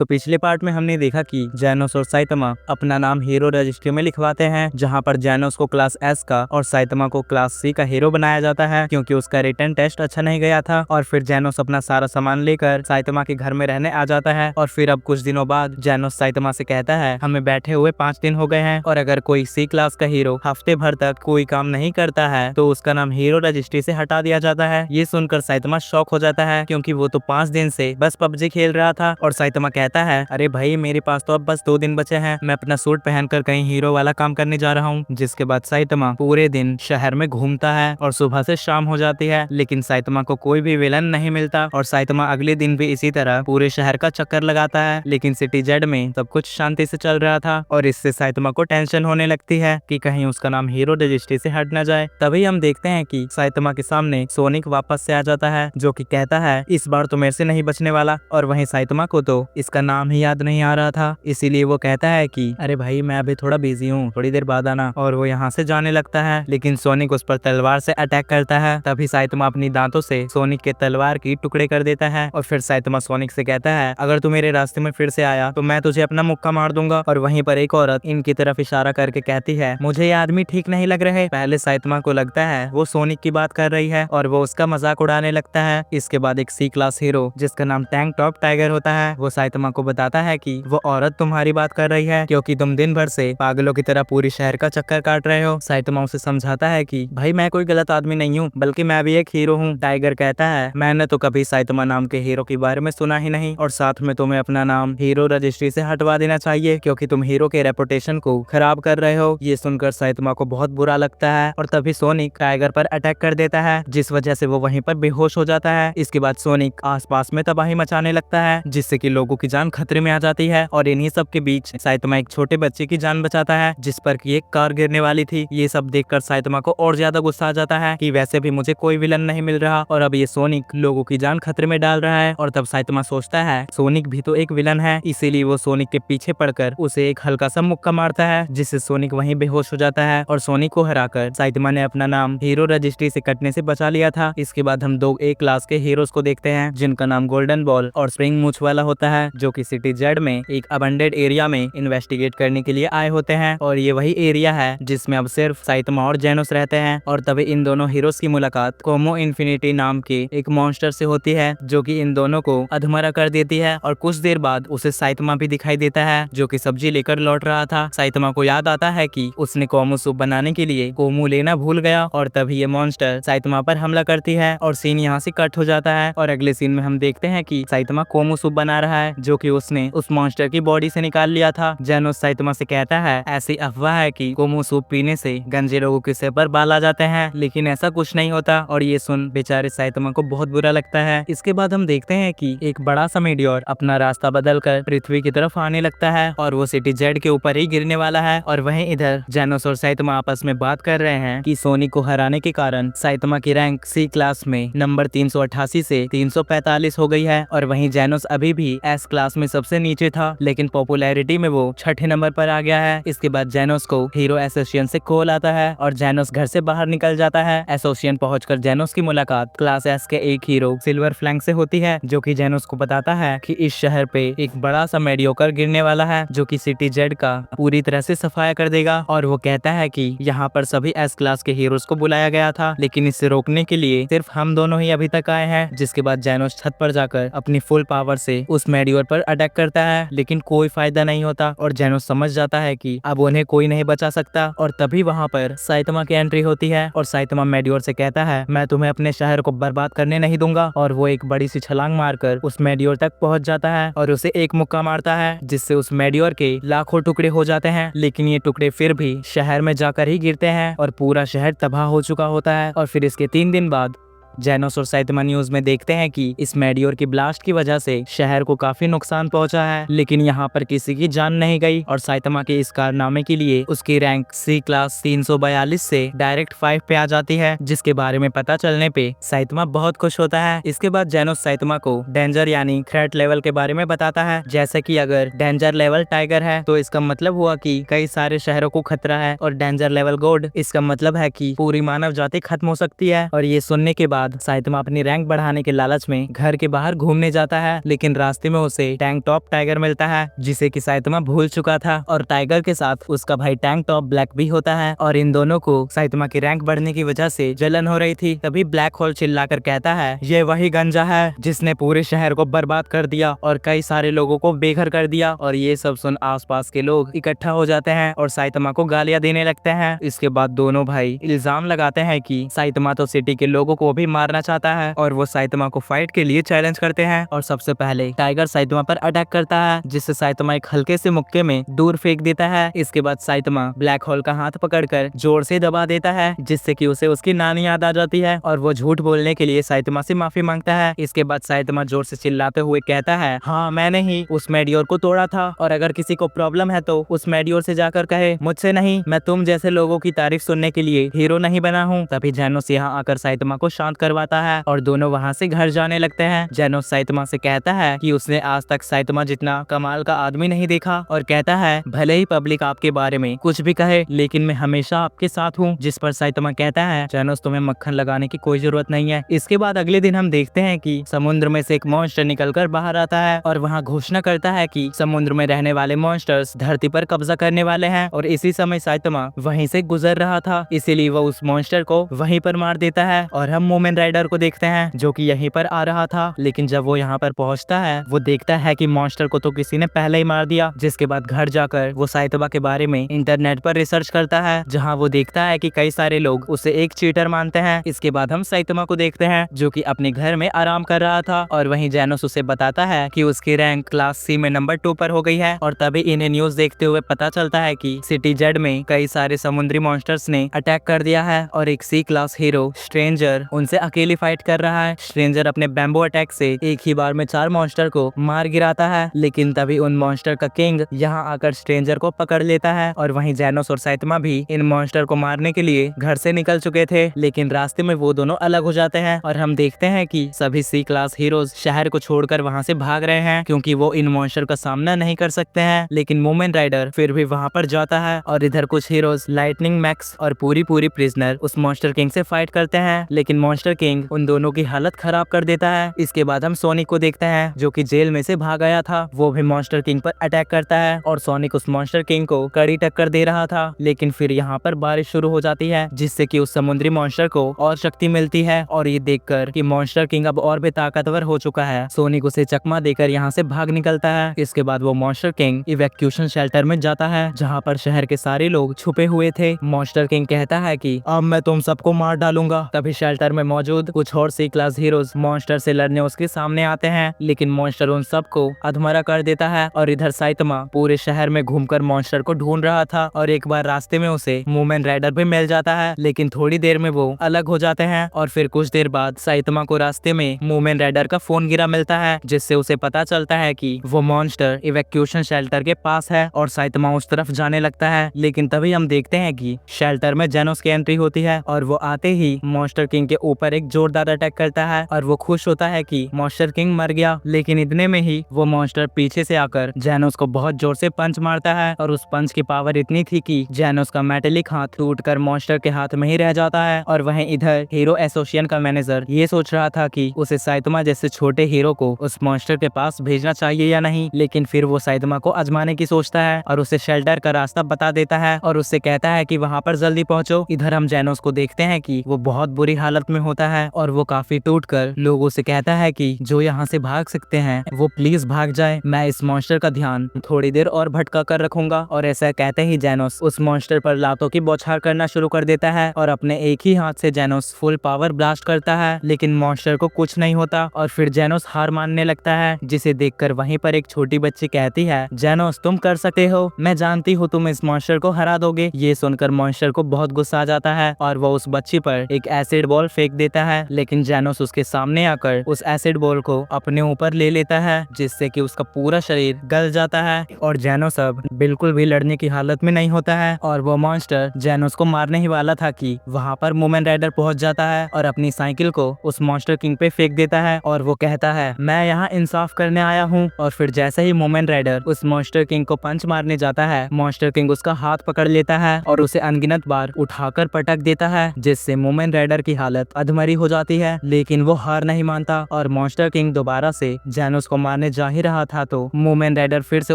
तो पिछले पार्ट में हमने देखा कि जैनोस और साइतमा अपना नाम हीरो रजिस्ट्री में लिखवाते हैं, जहां पर जैनोस को क्लास एस का और साइतमा को क्लास सी का हीरो बनाया जाता है क्योंकि उसका रिटर्न टेस्ट अच्छा नहीं गया था। और फिर जैनोस अपना सारा सामान लेकर साइतमा के घर में रहने आ जाता है। और फिर अब कुछ दिनों बाद जैनोस साइतमा से कहता है, हमें बैठे हुए 5 दिन हो गए हैं और अगर कोई सी क्लास का हीरो हफ्ते भर तक कोई काम नहीं करता है तो उसका नाम हीरो रजिस्ट्री से हटा दिया जाता है। ये सुनकर साइतमा शॉक हो जाता है क्योंकि वो तो 5 दिन से बस पबजी खेल रहा था। और साइतमा कहता है, अरे भाई मेरे पास तो अब बस 2 दिन बचे हैं, मैं अपना सूट पहनकर कहीं हीरो वाला काम करने जा रहा हूँ। जिसके बाद साइतमा पूरे दिन शहर में घूमता है और सुबह से शाम हो जाती है, लेकिन साइतमा को कोई भी विलन नहीं मिलता। और साइतमा अगले दिन भी इसी तरह पूरे शहर का चक्कर लगाता है, लेकिन सिटी जेड में सब कुछ शांति से चल रहा था। और इससे साइतमा को टेंशन होने लगती है कि कहीं उसका नाम हीरो रजिस्ट्री से हट न जाए। तभी हम देखते हैं कि साइतमा के सामने सोनिक वापस से आ जाता है, जो कि कहता है, इस बार तो मेरे से नहीं बचने वाला। और वहीं साइतमा को तो इसका नाम ही याद नहीं आ रहा था, इसीलिए वो कहता है कि अरे भाई मैं अभी थोड़ा बिजी हूँ, थोड़ी देर बाद आना। और वो यहाँ से जाने लगता है, लेकिन सोनिक उस पर तलवार से अटैक करता है। तभी साइतमा अपनी दांतों से सोनिक के तलवार की टुकड़े कर देता है। और फिर साइतमा सोनिक से कहता है, अगर तू मेरे रास्ते में फिर से आया तो मैं तुझे अपना मुक्का मार दूंगा। और वहीं पर एक औरत इनकी तरफ इशारा करके कहती है, मुझे ये आदमी ठीक नहीं लग रहे। पहले साइतमा को लगता है वो सोनिक की बात कर रही है और वो उसका मजाक उड़ाने लगता है। इसके बाद एक सी क्लास हीरो जिसका नाम टैंक टॉप टाइगर होता है, वो साइतमा को बताता है कि वो औरत तुम्हारी बात कर रही है क्योंकि तुम दिन भर से पागलों की तरह पूरी शहर का चक्कर काट रहे हो। साइतमा उसे समझाता है कि भाई मैं कोई गलत आदमी नहीं हूँ, बल्कि मैं भी एक हीरो हूँ। टाइगर कहता है, मैंने तो कभी साइतमा नाम के हीरो के बारे में सुना ही नहीं, और साथ में तुम्हें अपना नाम हीरो रजिस्ट्री से हटवा देना चाहिए क्योंकि तुम हीरो के रेपुटेशन को खराब कर रहे हो। ये सुनकर साइतमा को बहुत बुरा लगता है और तभी सोनिक टाइगर पर अटैक कर देता है, जिस वजह से वो वहीं पर बेहोश हो जाता है। इसके बाद सोनिक आसपास में तबाही मचाने लगता है, जिससे कि लोगों की जान खतरे में आ जाती है। और इन्हीं सब के बीच साइतमा एक छोटे बच्चे की जान बचाता है जिस पर कि एक कार गिरने वाली थी। ये सब देखकर साइतमा को और ज्यादा गुस्सा आ जाता है कि वैसे भी मुझे कोई विलन नहीं मिल रहा और अब ये सोनिक लोगों की जान खतरे में डाल रहा है। और तब साइतमा सोचता है सोनिक भी तो एक विलन है, इसीलिए वो सोनिक के पीछे पड़कर उसे एक हल्का सा मुक्का मारता है, जिससे सोनिक वहीं बेहोश हो जाता है। और सोनिक को हराकर साइतमा ने अपना नाम हीरो रजिस्ट्री से कटने से बचा लिया था। इसके बाद हम 2 ए क्लास के हीरोज को देखते हैं जिनका नाम गोल्डन बॉल और स्प्रिंग मूछ वाला होता है, जो कि सिटी जेड में एक अबंडेड एरिया में इन्वेस्टिगेट करने के लिए आए होते हैं। और ये वही एरिया है जिसमें अब सिर्फ साइतमा और जैनोस रहते हैं। और तभी इन दोनों हीरोज की मुलाकात कोमो इन्फिनिटी नाम के एक मॉन्स्टर से होती है, जो कि इन दोनों को अधमरा कर देती है। और कुछ देर बाद उसे साइतमा भी दिखाई देता है, जो कि सब्जी लेकर लौट रहा था। साइतमा को याद आता है कि उसने कोमो सूप बनाने के लिए कोमो लेना भूल गया, और तभी ये मॉन्स्टर साइतमा पर हमला करती है और सीन यहाँ से कट हो जाता है। और अगले सीन में हम देखते हैं कि साइतमा कोमो सूप बना रहा है, जो कि उसने उस मॉन्स्टर की बॉडी से निकाल लिया था। जैनोस साइतमा से कहता है, ऐसी अफवाह है कि कोमो सूप पीने से गंजे लोगों के सिर पर बाल आ जाते हैं, लेकिन ऐसा कुछ नहीं होता। और ये सुन बेचारे साइतमा को बहुत बुरा लगता है। इसके बाद हम देखते हैं कि एक बड़ा सा मीटियोर अपना रास्ता बदलकर पृथ्वी की तरफ आने लगता है और वो सिटी जेड के ऊपर ही गिरने वाला है। और वहीं इधर जैनोस और साइतमा आपस में बात कर रहे हैं कि सोनिक को हराने के कारण साइतमा की रैंक सी क्लास में नंबर 388 से 345 हो गई है। और वहीं जैनोस अभी भी एस क्लास में सबसे नीचे था, लेकिन पॉपुलैरिटी में वो 6ठे नंबर पर आ गया है। इसके बाद जैनोस को हीरो एसोसिएशन से कॉल आता है और जैनोस घर से बाहर निकल जाता है। एसोसिएशन पहुंचकर जैनोस की मुलाकात क्लास एस के एक हीरो सिल्वर फ्लैंक से होती है, जो कि जैनोस को बताता है कि इस शहर पे एक बड़ा सा मेडियोकर गिरने वाला है, जो कि सिटी जेड का पूरी तरह से सफाया कर देगा। और वो कहता है कि यहाँ पर सभी एस क्लास के हीरोज को बुलाया गया था, लेकिन इसे रोकने के लिए सिर्फ हम दोनों ही अभी तक आए हैं। जिसके बाद जैनोस छत पर जाकर अपनी फुल पावर से उस मेडियोर पर अटैक करता है, लेकिन कोई फायदा नहीं होता और जैनोस समझ जाता है कि अब उन्हें कोई नहीं बचा सकता। और तभी वहाँ पर साइतमा की एंट्री होती है और साइतमा मेडियोर से कहता है, मैं तुम्हें अपने शहर को बर्बाद करने नहीं दूंगा। और वो एक बड़ी सी छलांग मारकर उस मेडियोर तक पहुंच जाता है और उसे एक मुक्का मारता है, जिससे उस मेडियोर के लाखों टुकड़े हो जाते हैं। लेकिन ये टुकड़े फिर भी शहर में जाकर ही गिरते हैं और पूरा शहर तबाह हो चुका होता है। और फिर इसके 3 दिन बाद जैनोस और साइतमा न्यूज में देखते हैं कि इस मेडियोर की ब्लास्ट की वजह से शहर को काफी नुकसान पहुंचा है, लेकिन यहाँ पर किसी की जान नहीं गई। और साइतमा के इस कारनामे के लिए उसकी रैंक सी क्लास 342 से डायरेक्ट 5 पे आ जाती है, जिसके बारे में पता चलने पे साइतमा बहुत खुश होता है। इसके बाद जैनोस साइतमा को डेंजर यानी थ्रेट लेवल के बारे में बताता है, जैसे कि अगर डेंजर लेवल टाइगर है तो इसका मतलब हुआ कि कई सारे शहरों को खतरा है, और डेंजर लेवल गोड इसका मतलब है कि पूरी मानव जाति खत्म हो सकती है। और ये सुनने के बाद बाद साइतमा अपनी रैंक बढ़ाने के लालच में घर के बाहर घूमने जाता है, लेकिन रास्ते में उसे टैंक टॉप टाइगर मिलता है जिसे कि साइतमा भूल चुका था। और टाइगर के साथ उसका भाई टैंक टॉप ब्लैक भी होता है और इन दोनों को साइतमा की रैंक बढ़ने की वजह से जलन हो रही थी। तभी ब्लैक होल चिल्लाकर कहता है, ये वही गंजा है जिसने पूरे शहर को बर्बाद कर दिया और कई सारे लोगों को बेघर कर दिया। और ये सब सुन आसपास के लोग इकट्ठा हो जाते हैं और साइतमा को गालियां देने लगते हैं। इसके बाद दोनों भाई इल्जाम लगाते हैं कि साइतमा तो सिटी के लोगों को भी मारना चाहता है और वो साइतमा को फाइट के लिए चैलेंज करते हैं। और सबसे पहले टाइगर साइतमा पर अटैक करता है जिससे साइतमा एक हल्के से मुक्के में दूर फेंक देता है। इसके बाद साइतमा ब्लैक होल का हाथ पकड़कर जोर से दबा देता है जिससे कि उसे उसकी नानी याद आ जाती है और वो झूठ बोलने के लिए साइतमा से माफी मांगता है। इसके बाद साइतमा जोर से चिल्लाते हुए कहता है, हाँ मैंने ही उस मेडियोर को तोड़ा था और अगर किसी को प्रॉब्लम है तो उस मेडियोर से जाकर कहे, मुझसे नहीं, मैं तुम जैसे लोगों की तारीफ सुनने के लिए हीरो नहीं बना हूँ। तभी जेनोस यहाँ आकर साइतमा को शांत करवाता है और दोनों वहाँ से घर जाने लगते हैं। जेनोस साइतमा से कहता है कि उसने आज तक साइतमा जितना कमाल का आदमी नहीं देखा और कहता है, भले ही पब्लिक आपके बारे में कुछ भी कहे लेकिन मैं हमेशा आपके साथ हूँ। जिस पर साइतमा कहता है, जेनोस तुम्हें मक्खन लगाने की कोई जरूरत नहीं है। इसके बाद अगले दिन हम देखते हैं कि समुद्र में से एक मॉन्स्टर निकलकर बाहर आता है और वहाँ घोषणा करता है कि समुद्र में रहने वाले मॉन्स्टर्स धरती पर कब्जा करने वाले हैं। और इसी समय साइतमा वहीं से गुजर रहा था, इसीलिए वो उस मॉन्स्टर को वहीं पर मार देता है। और हम मूमेन राइडर को देखते हैं जो कि यहीं पर आ रहा था, लेकिन जब वो यहाँ पर पहुँचता है वो देखता है कि मॉन्स्टर को तो किसी ने पहले ही मार दिया। जिसके बाद घर जाकर वो साइतमा के बारे में इंटरनेट पर रिसर्च करता है जहाँ वो देखता है कि कई सारे लोग उसे एक चीटर मानते हैं। इसके बाद हम साइतमा को देखते हैं जो कि अपने घर में आराम कर रहा था और वहीं जेनोस उसे बताता है कि उसकी रैंक क्लास सी में नंबर 2 पर हो गई है। और तभी इन्हें न्यूज देखते हुए पता चलता है कि सिटी जेड में कई सारे समुद्री मॉन्स्टर्स ने अटैक कर दिया है और एक सी क्लास हीरो स्ट्रेंजर उनसे अकेली फाइट कर रहा है। स्ट्रेंजर अपने बैम्बो अटैक से एक ही बार में 4 मॉन्स्टर को मार गिराता है, लेकिन तभी उन मॉन्स्टर का किंग यहाँ आकर स्ट्रेंजर को पकड़ लेता है। और वहीं जेनोस और साइतमा भी इन मॉन्स्टर को मारने के लिए घर से निकल चुके थे, लेकिन रास्ते में वो दोनों अलग हो जाते हैं और हम देखते हैं कि सभी सी क्लास हीरोज शहर को छोड़कर वहाँ से भाग रहे हैं क्योंकि वो इन मॉन्स्टर का सामना नहीं कर सकते हैं। लेकिन मूमेन राइडर फिर भी वहाँ पर जाता है और इधर कुछ हीरोज लाइटनिंग मैक्स और पूरी प्रिजनर उस मॉन्स्टर किंग से फाइट करते हैं, लेकिन मॉन्स्टर किंग उन दोनों की हालत खराब कर देता है। इसके बाद हम सोनिक को देखते हैं जो कि जेल में से भाग आया था। वो भी मॉन्स्टर किंग पर अटैक करता है और सोनिक उस मॉन्स्टर किंग को कड़ी टक्कर दे रहा था, लेकिन फिर यहाँ पर बारिश शुरू हो जाती है जिससे कि उस समुद्री मॉन्स्टर को और शक्ति मिलती है। और ये देखकर कि मॉन्स्टर किंग अब और भी ताकतवर हो चुका है, सोनिक उसे चकमा देकर यहाँ से भाग निकलता है। इसके बाद वो मॉन्स्टर किंग इवैक्यूएशन शेल्टर में जाता है जहाँ पर शहर के सारे लोग छुपे हुए थे। मॉन्स्टर किंग कहता है कि अब मैं तुम सबको मार डालूंगा। तभी शेल्टर में मौजूद कुछ और सी क्लास हीरोज मॉन्स्टर से लड़ने उसके सामने आते हैं, लेकिन मॉन्स्टर उन सबको अधमरा कर देता है। और इधर साइतमा पूरे शहर में घूमकर मॉन्स्टर को ढूंढ रहा था और एक बार रास्ते में उसे मूमेन राइडर भी मिल जाता है, लेकिन थोड़ी देर में वो अलग हो जाते हैं। और फिर कुछ देर बाद साइतमा को रास्ते में मूमेन राइडर का फोन गिरा मिलता है जिससे उसे पता चलता है कि वो मॉन्स्टर इवैक्यूएशन शेल्टर के पास है और साइतमा उस तरफ जाने लगता है। लेकिन तभी हम देखते हैं कि शेल्टर में जेनोस की एंट्री होती है और वो आते ही मॉन्स्टर किंग के ऊपर एक जोरदार अटैक करता है और वो खुश होता है कि मॉन्स्टर किंग मर गया। लेकिन इतने में ही वो मॉन्स्टर पीछे से आकर जेनोस को बहुत जोर से पंच मारता है और उस पंच की पावर इतनी थी कि जेनोस का मेटेलिक हाथ टूटकर मॉन्स्टर के हाथ में ही रह जाता है। और वहीं इधर हीरो एसोसिएशन का मैनेजर ये सोच रहा था कि उसे साइतमा जैसे छोटे हीरो को उस मॉन्स्टर के पास भेजना चाहिए या नहीं, लेकिन फिर वो साइतमा को आजमाने की सोचता है और उसे शेल्टर का रास्ता बता देता है और उससे कहता है कि वहाँ पर जल्दी पहुँचो। इधर हम जेनोस को देखते हैं कि वो बहुत बुरी हालत में होता है और वो काफी टूटकर लोगों से कहता है कि जो यहाँ से भाग सकते हैं वो प्लीज भाग जाए, मैं इस मॉन्स्टर का ध्यान थोड़ी देर और भटका कर रखूंगा। और ऐसा कहते ही जेनोस उस मॉन्स्टर पर लातों की बौछार करना शुरू कर देता है और अपने एक ही हाथ से जेनोस फुल पावर ब्लास्ट करता है, लेकिन मॉन्स्टर को कुछ नहीं होता और फिर जेनोस हार मानने लगता है, जिसे देखकर वहीं पर एक छोटी बच्ची कहती है, जेनोस तुम कर सकते हो, मैं जानती हूँ तुम इस मॉन्स्टर को हरा दोगे। ये सुनकर मॉन्स्टर को बहुत गुस्सा आ जाता है और वो उस बच्ची पर एक एसिड बॉल फेंक देता है, लेकिन जेनोस उसके सामने आकर उस एसिड बॉल को अपने ऊपर ले लेता है जिससे कि उसका पूरा शरीर गल जाता है और जेनोस अब बिल्कुल भी लड़ने की हालत में नहीं होता है। और वो मॉन्स्टर जेनोस को मारने ही वाला था कि वहाँ पर मूमेन राइडर पहुंच जाता है और अपनी साइकिल को उस मॉन्स्टर किंग पे फेंक देता है और वो कहता है, मैं यहाँ इंसाफ करने आया हूँ। और फिर जैसे ही मूमेन राइडर उस मॉन्स्टर किंग को पंच मारने जाता है, मॉन्स्टर किंग उसका हाथ पकड़ लेता है और उसे अनगिनत बार उठाकर पटक देता है, जिससे मूमेन राइडर की हालत अधमरी हो जाती है, लेकिन वो हार नहीं मानता और मॉन्स्टर किंग दोबारा से जेनोस को मारने जा ही रहा था तो मूमेन राइडर फिर से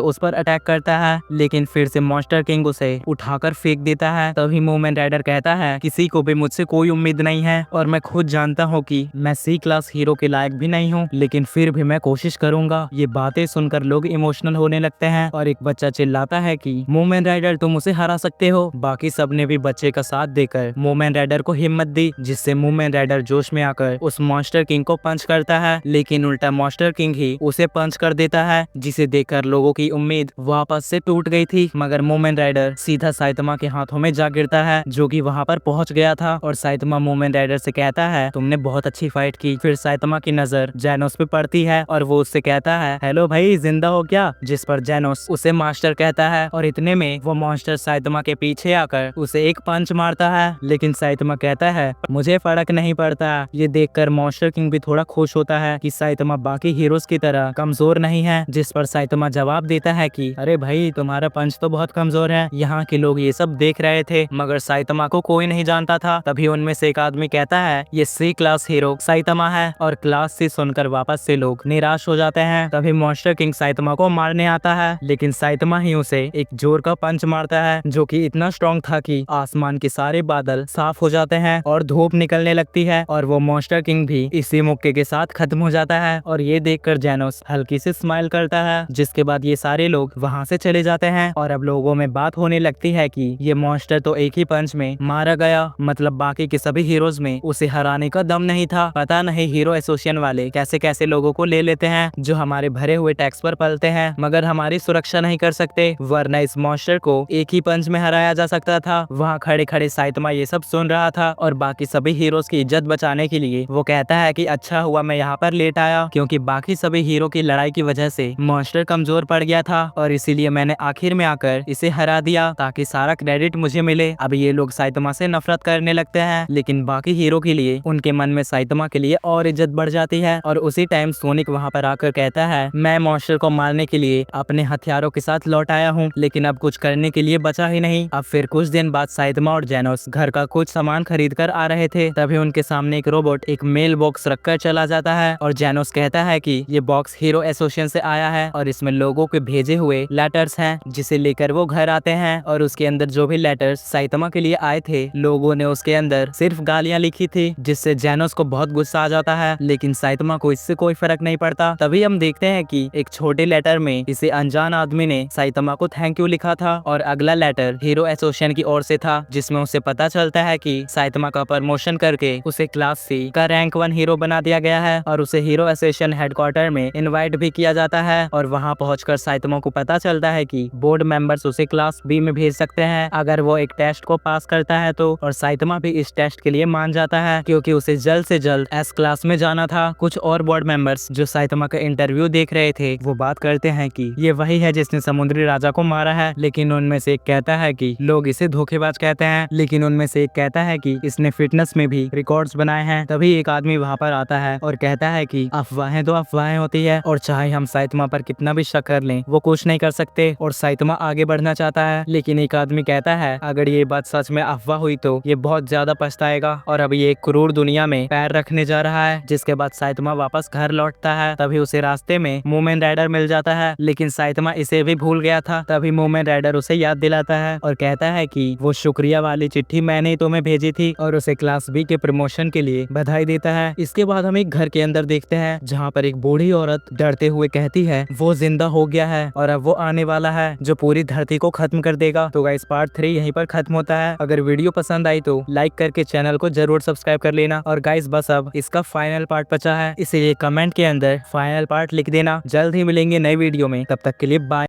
उस पर अटैक करता है, लेकिन फिर से मॉन्स्टर किंग उसे उठाकर फेंक देता है। तभी मूमेन राइडर कहता है किसी को भी मुझसे कोई उम्मीद नहीं है और मैं खुद जानता हूँ कि मैं सी क्लास हीरो के लायक भी नहीं हूँ, लेकिन फिर भी मैं कोशिश करूंगा। ये बातें सुनकर लोग इमोशनल होने लगते हैं और एक बच्चा चिल्लाता है कि मूमेन राइडर तुम उसे हरा सकते हो। बाकी सबने भी बच्चे का साथ देकर मूमेन राइडर को हिम्मत दी, जिससे मूमेन राइडर जोश में आकर उस मॉन्स्टर किंग को पंच करता है, लेकिन उल्टा मॉन्स्टर किंग ही उसे पंच कर देता है, जिसे देखकर लोगों की उम्मीद वापस से टूट गई थी। मगर मूमेन राइडर सीधा साइतमा के हाथों में जा गिरता है, जो कि वहां पर पहुंच गया था और साइतमा मूमेन राइडर से कहता है तुमने बहुत अच्छी फाइट की। फिर साइतमा की नजर जेनोस पे पड़ती है और वो उससे कहता है हेलो भाई, जिंदा हो क्या? जिस पर जेनोस उसे मास्टर कहता है और इतने में वो मॉन्स्टर साइतमा के पीछे आकर उसे एक पंच मारता है, लेकिन साइतमा कहता है मुझे फर्क नहीं पड़ता। ये देखकर मॉन्स्टर किंग भी थोड़ा खुश होता है कि साइतमा बाकी हीरोज की तरह कमजोर नहीं है, जिस पर साइतमा जवाब देता है कि अरे भाई, तुम्हारा पंच तो बहुत कमजोर है। यहाँ के लोग ये सब देख रहे थे, मगर साइतमा को कोई नहीं जानता था। तभी उनमें से एक आदमी कहता है ये सी क्लास हीरो साइतमा है, और क्लास सी सुनकर वापस से लोग निराश हो जाते हैं। तभी मॉन्स्टर किंग साइतमा को मारने आता है, लेकिन साइतमा ही उसे एक जोर का पंच मारता है, जो कि इतना स्ट्रॉन्ग था कि आसमान के सारे बादल साफ हो जाते हैं और धूप निकलने लगती है, और वो मॉन्स्टर किंग भी इसी मुक्के के साथ खत्म हो जाता है। और ये देखकर जेनोस हल्की से स्माइल करता है, जिसके बाद ये सारे लोग वहाँ से चले जाते हैं। और अब लोगों में बात होने लगती है कि ये मॉन्स्टर तो एक ही पंच में मारा गया, मतलब बाकी के सभी हीरोज में उसे हराने का दम नहीं था। पता नहीं हीरो एसोसिएशन वाले कैसे कैसे लोगों को ले लेते हैं जो हमारे भरे हुए टैक्स पर पलते हैं, मगर हमारी सुरक्षा नहीं कर सकते, वरना इस मॉन्स्टर को एक ही पंच में हराया जा सकता था। वहाँ खड़े खड़े साइतमा ये सब सुन रहा था और बाकी सभी हीरोज की इज्जत बचाने के लिए वो कहता है कि अच्छा हुआ मैं यहाँ पर लेट आया, क्योंकि बाकी सभी हीरो की लड़ाई की वजह से मॉन्स्टर कमजोर पड़ गया था और इसीलिए मैंने आखिर में आकर इसे हरा दिया ताकि सारा क्रेडिट मुझे मिले। अब ये लोग साइतमा से नफरत करने लगते हैं, लेकिन बाकी हीरो के लिए उनके मन में साइतमा के लिए और इज्जत बढ़ जाती है। और उसी टाइम सोनिक वहाँ पर आकर कहता है मैं मॉन्स्टर को मारने के लिए अपने हथियारों के साथ लौट आया हूँ, लेकिन अब कुछ करने के लिए बचा ही नहीं। अब फिर कुछ दिन बाद साइतमा और जेनोस घर का कुछ सामान खरीद कर आ रहे थे, तभी उनके सामने एक रोबोट एक मेल बॉक्स रखकर चला जाता है और जेनोस कहता है कि ये बॉक्स हीरो एसोसिएशन से आया है और इसमें लोगों के भेजे हुए लेटर्स हैं, जिसे लेकर वो घर आते हैं। और उसके अंदर जो भी लेटर्स साइतमा के लिए आए थे, लोगों ने उसके अंदर सिर्फ गालियां लिखी थी, जिससे जेनोस को बहुत गुस्सा आ जाता है, लेकिन साइतमा को इससे कोई फर्क नहीं पड़ता। तभी हम देखते हैं कि एक छोटे लेटर में इसे अनजान आदमी ने साइतमा को थैंक यू लिखा था, और अगला लेटर हीरो एसोसिएशन की ओर से था, जिसमें उसे पता चलता है कि साइतमा का प्रमोशन करके उसे क्लास सी का रैंक 1 हीरो बना दिया गया है और उसे हीरो एसोसिएशन हेडक्वार्टर में इनवाइट भी किया जाता है। और वहां पहुंचकर साइतमा को पता चलता है कि बोर्ड मेंबर्स उसे क्लास बी में भेज सकते हैं अगर वो एक टेस्ट को पास करता है तो। और साइतमा भी इस टेस्ट के लिए मान जाता है, क्योंकि उसे जल्द से जल्द एस क्लास में जाना था। कुछ और बोर्ड मेंबर्स जो साइतमा का इंटरव्यू देख रहे थे, वो बात करते हैं कि ये वही है जिसने समुद्री राजा को मारा है, लेकिन उनमें से एक कहता है कि लोग इसे धोखेबाज कहते हैं, लेकिन उनमें से एक कहता है कि इसने फिटनेस में भी रिकॉर्ड्स बनाए हैं। तभी एक आदमी वहां पर आता है और कहता है कि अफवाहें तो अफवाहें होती है, और चाहे हम साइतमा पर कितना भी शक कर लें, वो कुछ नहीं कर सकते। और साइतमा आगे बढ़ना चाहता है, लेकिन एक आदमी कहता है अगर ये बात सच में अफवाह हुई तो ये बहुत ज्यादा पछताएगा, और अब ये एक क्रूर दुनिया में पैर रखने जा रहा है। जिसके बाद साइतमा वापस घर लौटता है। तभी उसे रास्ते में मूमेन राइडर मिल जाता है, लेकिन साइतमा इसे भी भूल गया था। तभी मूमेन राइडर उसे याद दिलाता है और कहता है कि वो शुक्रिया वाली चिट्ठी मैंने ही तुम्हें भेजी थी, और उसे क्लास बी के प्रमोशन के लिए बधाई देता है। इसके बाद हम एक घर के अंदर देखते हैं, जहाँ पर एक बूढ़ी औरत डरते हुए कहती है वो जिंदा हो गया है और अब वो आने वाला है जो पूरी धरती को खत्म कर देगा। तो गाइस पार्ट 3 यहीं पर खत्म होता है। अगर वीडियो पसंद आई तो लाइक करके चैनल को जरूर सब्सक्राइब कर लेना, और गाइस बस अब इसका फाइनल पार्ट बचा है, इसीलिए कमेंट के अंदर फाइनल पार्ट लिख देना। जल्द ही मिलेंगे नई वीडियो में, तब तक के लिए बाय।